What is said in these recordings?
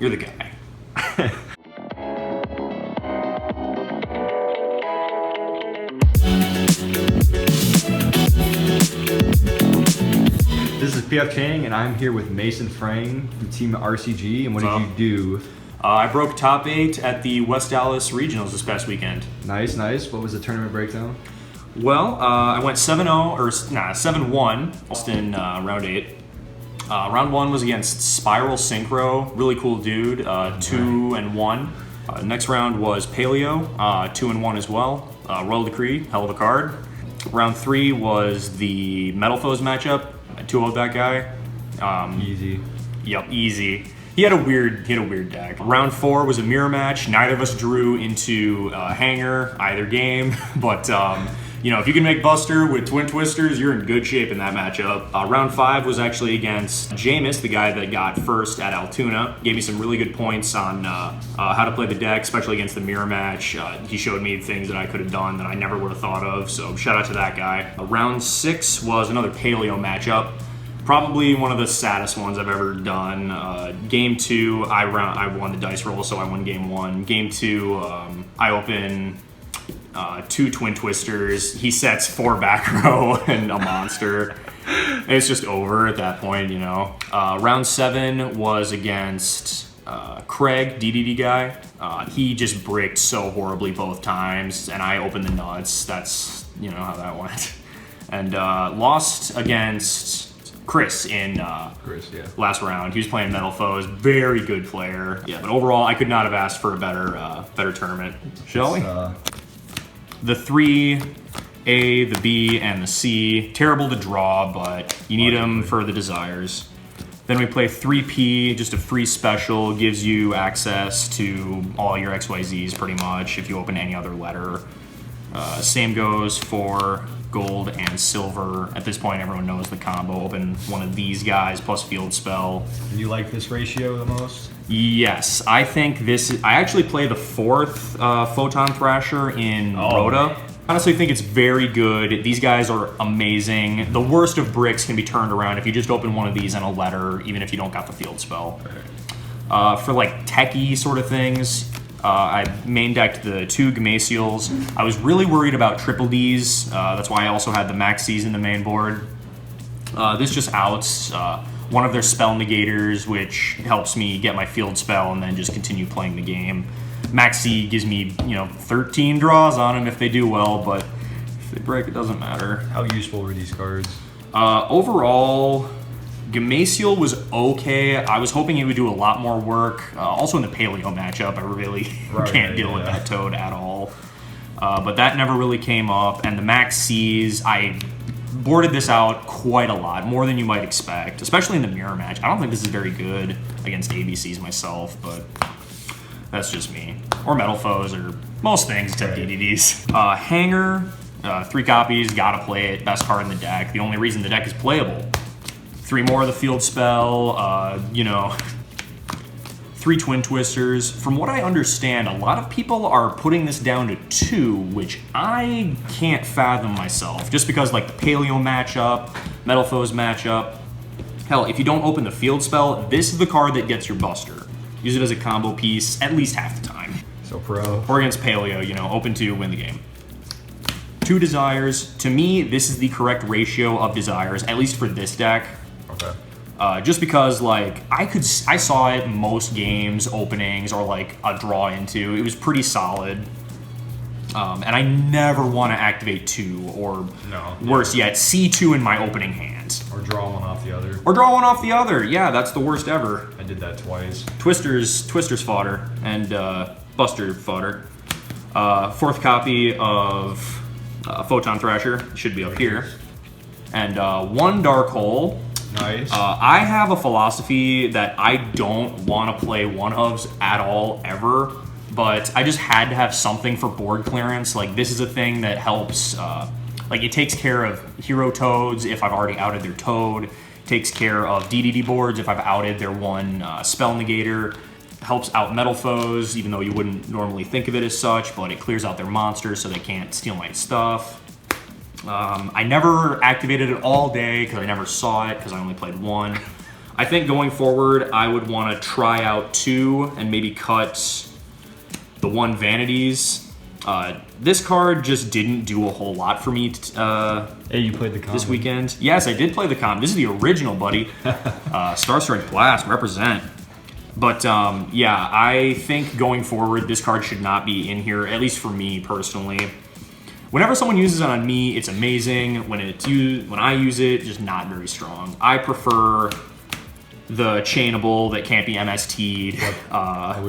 You're the guy. This is PF Chang, and I'm here with Mason Frang from Team RCG. And what did you do? I broke top 8 at the West Dallas Regionals this past weekend. Nice. What was the tournament breakdown? Well, I went 7-1 in round 8. Round 1 was against Spiral Synchro, really cool dude, 2-1. Next round was Paleo, 2-1 as well. Royal Decree, hell of a card. Round 3 was the Metal Foes matchup. I 2-0'd that guy. Easy. Yep, easy. He had a weird deck. Round 4 was a mirror match. Neither of us drew into Hanger either game, but if you can make Buster with Twin Twisters, you're in good shape in that matchup. Round 5 was actually against Jameis, the guy that got first at Altoona. Gave me some really good points on how to play the deck, especially against the mirror match. He showed me things that I could have done that I never would have thought of, so shout out to that guy. Round 6 was another Paleo matchup. Probably one of the saddest ones I've ever done. Game 2, I won the dice roll, so I won game 1. Game 2, I open 2 Twin Twisters. He sets 4 back row and a monster. And it's just over at that point, Round 7 was against Craig, DDD guy. He just bricked so horribly both times, and I opened the nuts. That's, how that went. And lost against Chris in last round. He was playing Metal Foes. Very good player. Yeah, but overall, I could not have asked for a better tournament. Shall we? The 3, A, the B, and the C. Terrible to draw, but you need them for the desires. Then we play 3P, just a free special. Gives you access to all your XYZs pretty much if you open any other letter. Same goes for gold and silver. At this point, everyone knows the combo. Open one of these guys plus field spell. Do you like this ratio the most? Yes, I think I actually play the 4th Photon Thrasher in Rhoda. Man. Honestly, think it's very good. These guys are amazing. The worst of bricks can be turned around if you just open one of these and a letter, even if you don't got the field spell. For like techie sort of things, I main decked the 2 Gamasiels. I was really worried about triple Ds. That's why I also had the Maxis in the main board. This just outs one of their spell negators, which helps me get my field spell and then just continue playing the game. Maxi gives me, 13 draws on them if they do well, but if they break, it doesn't matter. How useful were these cards? Overall, Gamasiel was okay. I was hoping he would do a lot more work. Also in the Paleo matchup, I really can't deal with that Toad at all. But that never really came up. And the Max C's, I boarded this out quite a lot, more than you might expect, especially in the mirror match. I don't think this is very good against ABCs myself, but that's just me. Or Metal Foes, or most things except DDDs. Hanger, 3 copies, gotta play it. Best card in the deck. The only reason the deck is playable. 3 more of the field spell, 3 Twin Twisters. From what I understand, a lot of people are putting this down to 2, which I can't fathom myself. Just because, like, the Paleo matchup, Metal Foes matchup. Hell, if you don't open the field spell, this is the card that gets your Buster. Use it as a combo piece at least half the time. So pro. Or against Paleo, open 2, win the game. 2 Desires. To me, this is the correct ratio of Desires, at least for this deck. Okay. Just because, I saw it most games, openings, or, a draw into. It was pretty solid. And I never want to activate 2, or worse yet, C2 in my opening hand. Or draw one off the other. Yeah, that's the worst ever. I did that twice. Twisters fodder, and Buster fodder. 4th copy of Photon Thrasher should be up here. And 1 Dark Hole. Nice. I have a philosophy that I don't want to play one-ofs at all, ever. But I just had to have something for board clearance. This is a thing that helps... it takes care of hero Toads if I've already outed their Toad. Takes care of DDD boards if I've outed their 1 spell negator. Helps out Metal Foes, even though you wouldn't normally think of it as such, but it clears out their monsters so they can't steal my stuff. I never activated it all day because I never saw it because I only played 1. I think going forward, I would want to try out 2 and maybe cut the 1 Vanities. This card just didn't do a whole lot for me Hey, you played the common this weekend. Yes, I did play the common. This is the original, buddy. Star Strike Blast, represent. But yeah, I think going forward, this card should not be in here, at least for me personally. Whenever someone uses it on me, it's amazing. When I use it, just not very strong. I prefer the chainable that can't be MST'd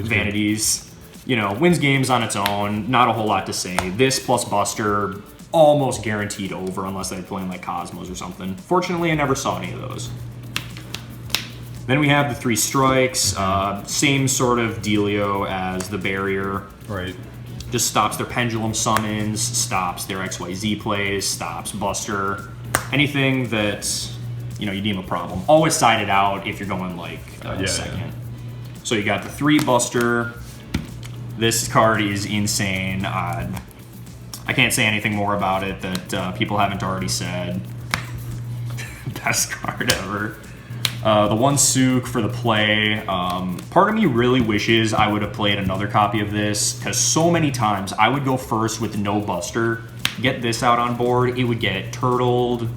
Vanities. You know, wins games on its own, not a whole lot to say. This plus Buster, almost guaranteed over unless they're playing like Cosmos or something. Fortunately, I never saw any of those. Then we have the 3 strikes, same sort of dealio as the barrier. Right. Just stops their pendulum summons, stops their XYZ plays, stops Buster. Anything that, you know, you deem a problem. Always side it out if you're going like second. Yeah. So you got the 3 Buster. This card is insane. I can't say anything more about it that people haven't already said. Best card ever. The 1 Sook for the play. Part of me really wishes I would have played another copy of this, because so many times I would go first with no Buster, get this out on board, it would get turtled,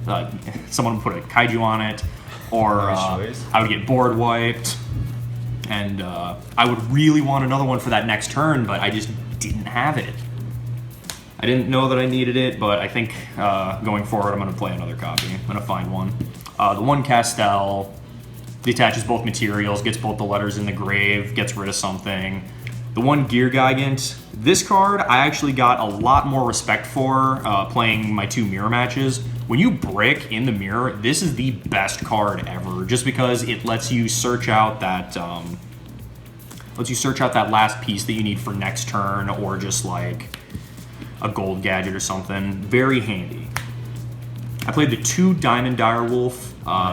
someone would put a Kaiju on it, or I would get board wiped, and I would really want another one for that next turn, but I just didn't have it. I didn't know that I needed it, but I think going forward I'm going to play another copy. I'm going to find one. The 1 Castel detaches both materials, gets both the letters in the grave, gets rid of something. The 1 Gear Gigant. This card I actually got a lot more respect for playing my 2 mirror matches. When you brick in the mirror, this is the best card ever, just because it lets you search out that last piece that you need for next turn, or just like a gold gadget or something. Very handy. I played the 2 Diamond Direwolf.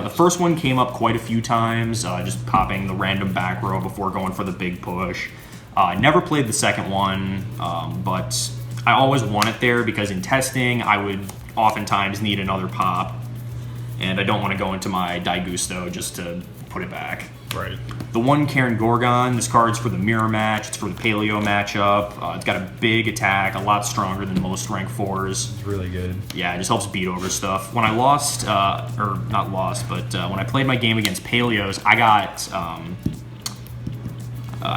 The first one came up quite a few times, just popping the random back row before going for the big push. Never played the second one, but I always want it there because in testing, I would oftentimes need another pop, and I don't want to go into my Daigusto just to put it back. Right. The 1 Karen Gorgon, this card's for the mirror match, it's for the paleo matchup. It's got a big attack, a lot stronger than most rank 4s. It's really good. Yeah, it just helps beat over stuff. When I lost, or not lost, but when I played my game against paleos, I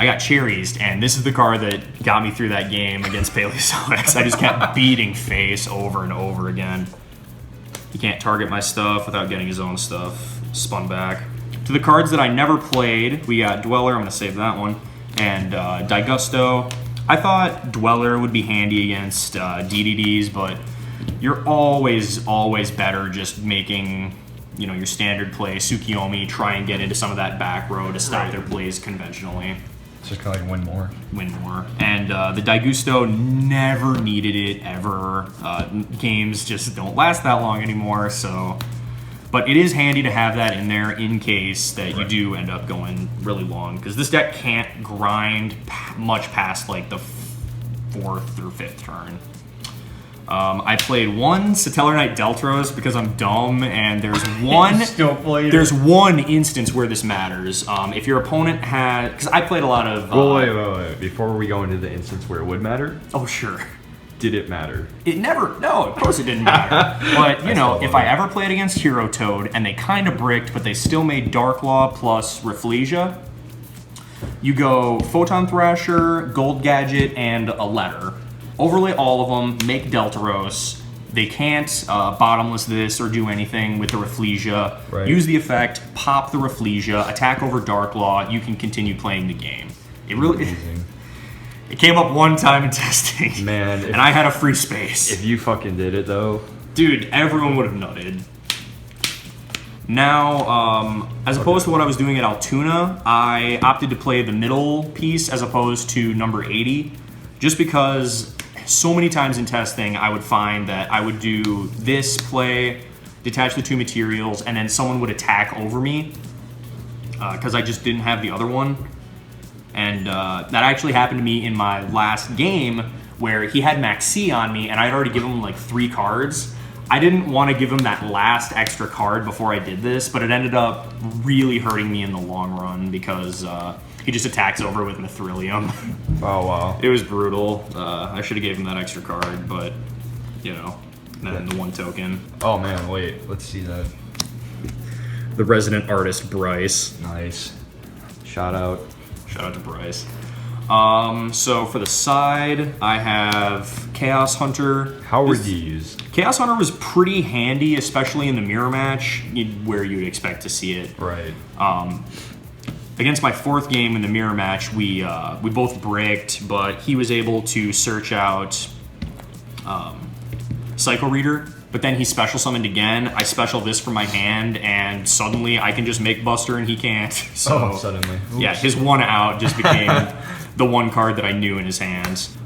got cherries, and this is the card that got me through that game against Paleozoics. I just kept beating face over and over again. He can't target my stuff without getting his own stuff spun back. To the cards that I never played, we got Dweller, I'm going to save that one, and Daigusto. I thought Dweller would be handy against DDDs, but you're always better just making, you know, your standard play, Tsukiyomi, try and get into some of that back row to stop their plays conventionally. It's just kind of like win more. And the Daigusto never needed it, ever. Games just don't last that long anymore, so... But it is handy to have that in there in case that you do end up going really long, because this deck can't grind much past like the 4th or 5th turn. I played 1 Satellar Knight Deltros because I'm dumb, and there's one instance where this matters. If your opponent had, because I played a lot of. Wait. Before we go into the instance where it would matter. Oh sure. Did it matter? It never. No, of course it didn't matter. But you know, if I ever played against Hero Toad and they kind of bricked, but they still made Dark Law plus Rafflesia, you go Photon Thrasher, Gold Gadget, and a letter. Overlay all of them, make Deltaros. They can't bottomless this or do anything with the Rafflesia. Right. Use the effect, pop the Rafflesia, attack over Dark Law, you can continue playing the game. It really... Amazing. It came up one time in testing. Man. And I had a free space. If you fucking did it, though. Dude, everyone would have nutted. Now, as opposed to what I was doing at Altoona, I opted to play the middle piece as opposed to number 80. Just because so many times in testing, I would find that I would do this play, detach the 2 materials, and then someone would attack over me. Because I just didn't have the other one. And that actually happened to me in my last game where he had Maxi on me and I'd already given him like 3 cards. I didn't want to give him that last extra card before I did this, but it ended up really hurting me in the long run because he just attacks over with Mithrilium. Oh, wow. It was brutal. I should have gave him that extra card, but, you know, then the one token. Oh, man, wait. Let's see that. The resident artist, Bryce. Nice. Shout out. Shout out to Bryce. So for the side, I have Chaos Hunter. How were these? Chaos Hunter was pretty handy, especially in the mirror match, where you'd expect to see it. Right. Against my fourth game in the mirror match, we both bricked, but he was able to search out Psycho Reader, but then he special summoned again. I special this from my hand, and suddenly I can just make Buster and he can't. So, suddenly. Oops. Yeah, his one out just became the one card that I knew in his hands.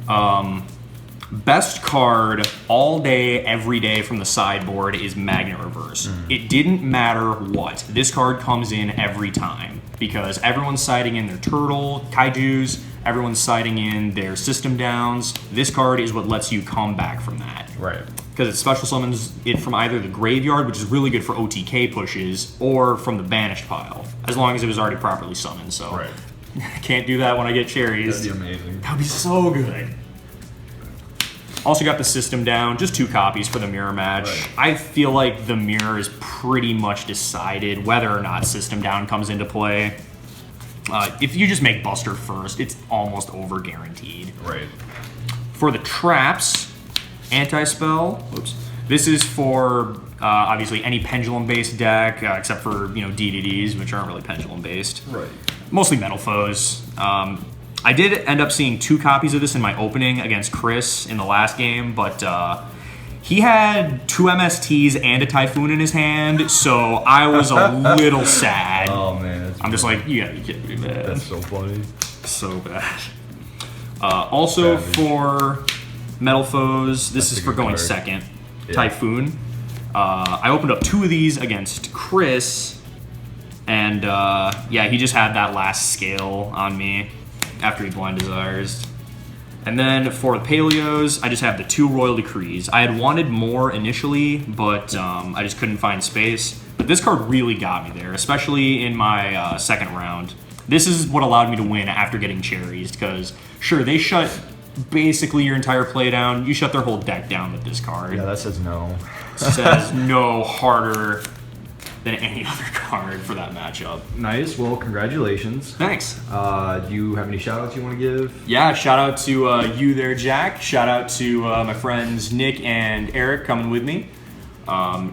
Best card all day, every day from the sideboard is Magnet Reverse. It didn't matter what. This card comes in every time because everyone's siding in their turtle, kaijus, everyone's siding in their system downs. This card is what lets you come back from that. Right. Because it special summons it from either the graveyard, which is really good for OTK pushes, or from the banished pile, as long as it was already properly summoned. So Right. I can't do that when I get cherries. That'd be amazing. That would be so good. Also got the system down, just 2 copies for the mirror match. Right. I feel like the mirror is pretty much decided whether or not system down comes into play. If you just make Buster first, it's almost over guaranteed. Right. For the traps, Anti-Spell. Oops. This is for obviously any pendulum-based deck, except for DDDs, which aren't really pendulum-based. Right. Mostly Metal Foes. I did end up seeing 2 copies of this in my opening against Chris in the last game, but he had 2 MSTs and a Typhoon in his hand, so I was a little sad. Oh, man. I'm just like, you gotta be kidding me, man. That's so funny. So bad. Also Savage. for Metal Foes, this That's is a for good going card. second. Yeah. Typhoon. I opened up 2 of these against Chris, and yeah, he just had that last scale on me after he Blind Desires. And then for the Paleos, I just have the 2 Royal Decrees. I had wanted more initially, but I just couldn't find space. But this card really got me there, especially in my second round. This is what allowed me to win after getting cherries, because sure, they shut basically your entire play down. You shut their whole deck down with this card. Yeah, that says no. Says no harder than any other card for that matchup. Nice. Well, congratulations. Thanks. Do you have any shout-outs you want to give? Yeah, shout out to you there, Jack. Shout out to my friends Nick and Eric coming with me.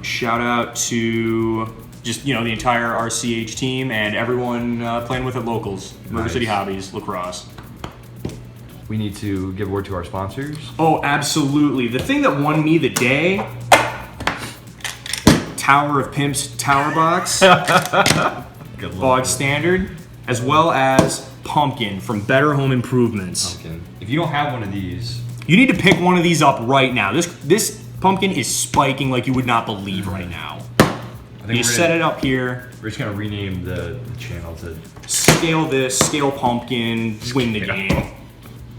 Shout out to just the entire RCH team and everyone playing with at locals. River Nice. City Hobbies, Lacrosse. We need to give a word to our sponsors. Oh, absolutely. The thing that won me the day, Tower of Pimps Tower Box, Good Bog Standard, as well as Pumpkin from Better Home Improvements. Pumpkin. If you don't have one of these, You need to pick one of these up right now. This pumpkin is spiking like you would not believe right now. I think You set it up here, We're just gonna rename the channel to. scale this, scale pumpkin, win the game.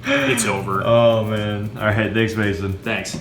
It's over. Oh man! All right, thanks, Mason. Thanks.